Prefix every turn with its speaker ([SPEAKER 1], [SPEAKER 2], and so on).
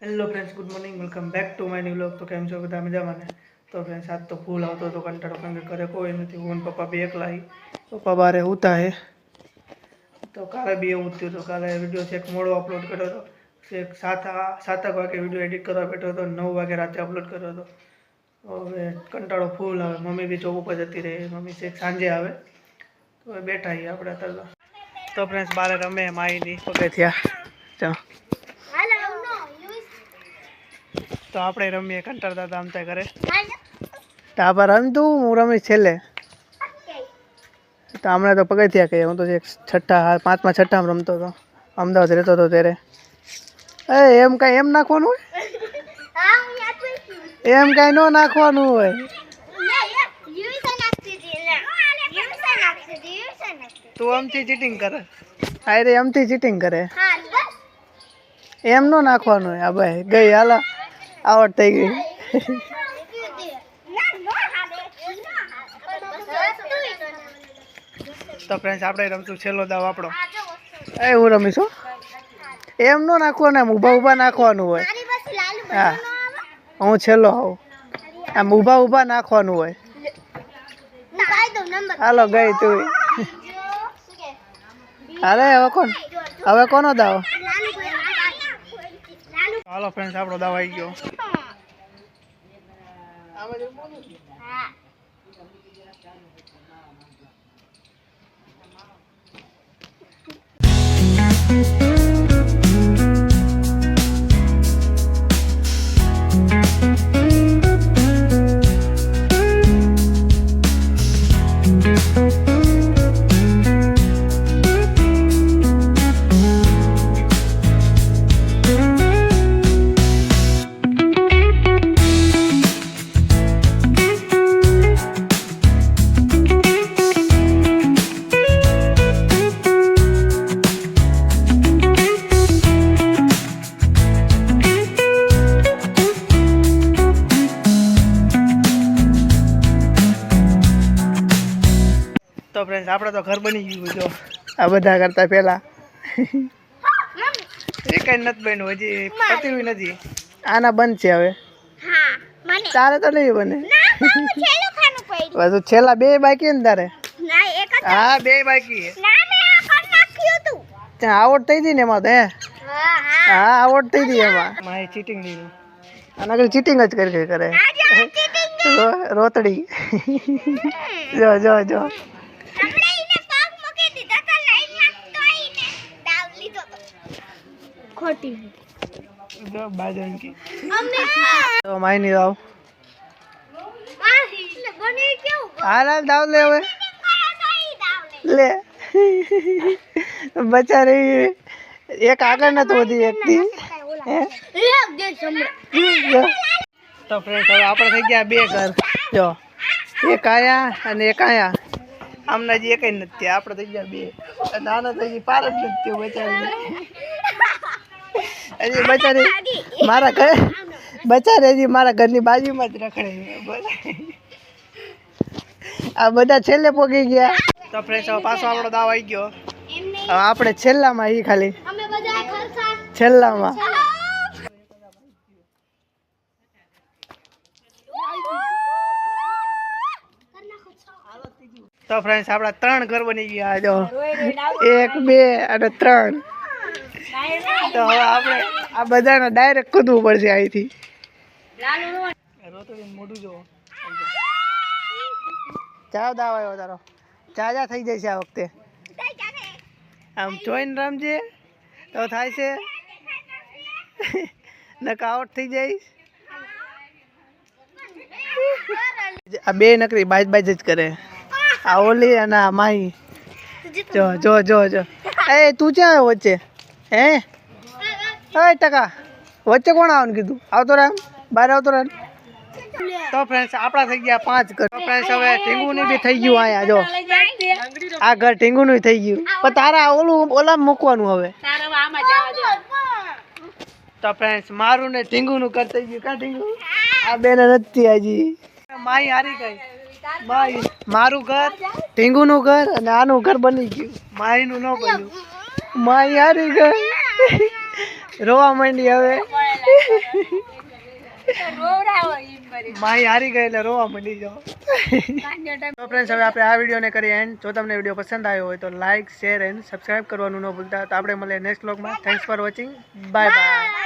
[SPEAKER 1] Hello friends, good morning, welcome back to my new vlog. तो केम छो बधा मजामां ने? तो फ्रेंड्स आज तो फूल आवतो तो कंटाळो केम के घरे कोई नथी, હું પપ્પા બે એકલા ही। पप्पा बारे होता है तो काले भी એવું થયું તો કાલે વિડિયો છેક મોડો અપલોડ કર્યો હતો। છેક 7 વાગે વિડિયો એડિટ કરવા બેઠો હતો, 9 વાગે રાતે અપલોડ કર્યો હતો। હવે કંટાળો ફૂલ આવે, મમ્મી બી જોબ ઉપર જતી રહે, મમ્મી છેક સાંજે આવે તો બેઠા ही આપણે અત્યારે। તો ફ્રેન્ડ્સ બારે રમે માઈની પગથિયા ચા तो आप रमीए कंटाळता था आमता घरे तापा रमतु हूँ रमीश छेले तो हमने तो पगथिया कही हूँ तो छठा 5मा 6ठा में रमतो तो अमदावाद रहतो तो तेरे एम कई एम नाखवानुं एम कई नो नाखवानुं होय तू अमथी चीटिंग करे अरे अमथी चीटिंग करे एम नो नाखवानुं होय। अब गई हाला आवड़ थी गई तो फ्रेंड्स आप रमशू छेल्लो दाव आपड़ो ए हूँ रमीश एम नो नाखवा ने ऊभा ऊभा नाखवानुं होय। हाँ हूँ छेल्लो आવું आम ऊभा ऊभा नाखवानुं होय। हालो गई तू अरे हवे कोनो दाव हालो फ्रेंड्स आपड़ो दाव आई गयो। तो फ्रेंड्स आपड़ा तो घर बनी गયું જો આ બધા કરતા પહેલા એક નત બન્યું હજી પત્યું નથી આના બંધ છે હવે હા મને તારે તો નહીં બને ના હું છેલ્લો ખાનું પડ્યું બધું છેલ્લા બે બાકી ને તારે ના એક જ હા બે બાકી ના મે આ કર નાખ્યું તું તે આવડ થઈ દી ને એમાં તો હા હા આવડ થઈ દી એમાં માય ચીટિંગ દીધું આના કઈ ચીટિંગ જ કરે રોતડી જો જો જો तो माई नहीं दाव हाल दाव ले ले बचा रही एक आगे न तो होती एक थी तो फ्रेंड्स હવે આપણે થઈ ગયા બે ઘર જો એક આયા અને એક આયા આમના જે એકઈ નથી આપણે થઈ ગયા બે નાના થઈ ગઈ પાર જ નથી બચારી अरे बचारे मारा घर बचारे जी मारा घर ની બાજુમાં જ રખડે આ બધા છેલ્લે પોગી ગયા। તો ફ્રેન્ડ્સ હવે પાછો આપણો દાવ આવી ગયો હવે આપણે છેલ્લામાં ઈ ખાલી અમે બધા ખરસા છેલ્લામાં તો ફ્રેન્ડ્સ આપડા 3 ઘર બની ગયા જો 1 2 અને 3 तो હવે આપણે આ બધાને ડાયરેક્ટ કૂદવું પડશે અહીંથી રોતડી મોઢું જો ચાવ દાવ આવ્યો તારો ચાજા થઈ જશે આ વખતે આમ જોઈન રમજે તો થાય છે નકા આઉટ થઈ જઈશ આ બે નકરી બાજ બાજ જ કરે આ ઓલી અને આ માઈ જો જો જો જો એ તું ક્યાં આવ્યો વચ્ચે હે टका वच्चे कोण आवन कीधु आवतो राम बाहर आवतो राम। तो फ्रेंड्स आपड़ा थई गया 5 घर। तो फ्रेंड्स हवे ढींगू ने भी थई गયું आया जो आ घर ढींगू નું थई गયું पण तारा ओला મૂકવાનું હવે તારા આમાં જવા દે। तो फ्रेंड्स मारू ने ढींगू નું कर थई गયું का ढींगू आ બેને નથી આજી માઈ હારી ગઈ માઈ મારું ઘર ઢીંગુ નું ઘર અને આનું ઘર બની ગયું માઈ નું ન બન્યું माई हारी गई रोवा मंडी हवे માઈ હારી ગઈ એટલે રોવા માંડી જાઓ. તો ફ્રેન્ડ્સ હવે આપણે આ વિડીયોને કરીએ એન્ડ. જો તમને વિડીયો પસંદ આવ્યો હોય તો લાઇક શેર એન્ડ સબસ્ક્રાઇબ કરવાનું ન ભૂલતા. તો આપણે મળીએ નેક્સ્ટ વ્લોગમાં. Thanks for watching. Bye bye.